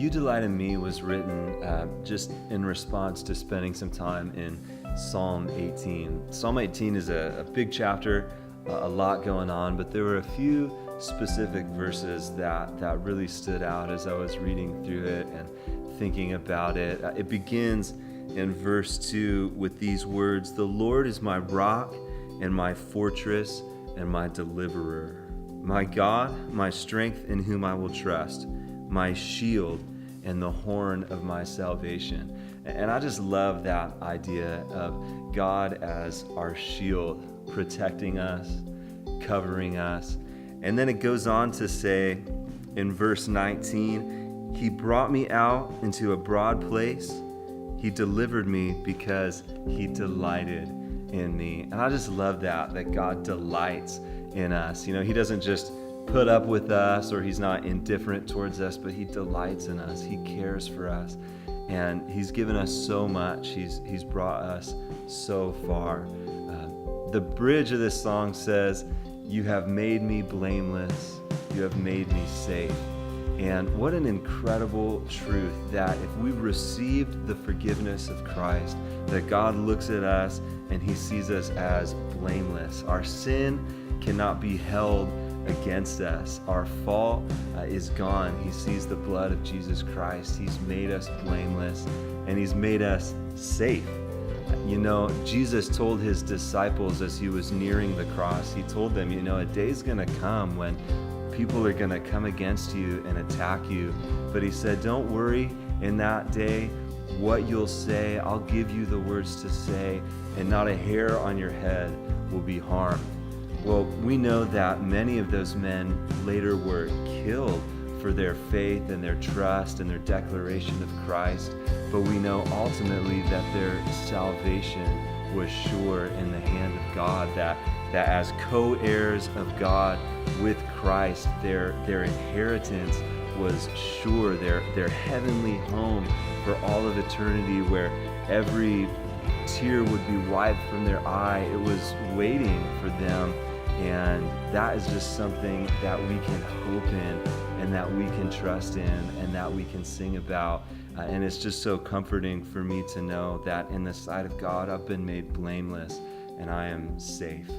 You Delight in Me was written just in response to spending some time in Psalm 18. Psalm 18 is a big chapter, a lot going on, but there were a few specific verses that really stood out as I was reading through it and thinking about it. It begins in verse 2 with these words, "The Lord is my rock and my fortress and my deliverer, my God, my strength in whom I will trust, my shield and the horn of my salvation." And I just love that idea of God as our shield, protecting us, covering us. And then it goes on to say in verse 19, "He brought me out into a broad place. He delivered me because he delighted in me." And I just love that God delights in us. You know, he doesn't just put up with us, or he's not indifferent towards us, but he delights in us. He cares for us, and he's given us so much. He's brought us so far. The bridge of this song says, "You have made me blameless. You have made me safe." And what an incredible truth that if we've received the forgiveness of Christ, that God looks at us and he sees us as blameless. Our sin cannot be held against us. Our fault is gone. He sees the blood of Jesus Christ. He's made us blameless, and he's made us safe. You know, Jesus told his disciples as he was nearing the cross, he told them, a day's going to come when people are going to come against you and attack you. But he said, don't worry in that day what you'll say. I'll give you the words to say, and not a hair on your head will be harmed. Well, we know that many of those men later were killed for their faith and their trust and their declaration of Christ, but we know ultimately that their salvation was sure in the hand of God, that as co-heirs of God with Christ, their inheritance was sure, their heavenly home for all of eternity, where every tear would be wiped from their eye. It was waiting for them. And that is just something that we can hope in, and that we can trust in, and that we can sing about. And it's just so comforting for me to know that in the sight of God, I've been made blameless and I am safe.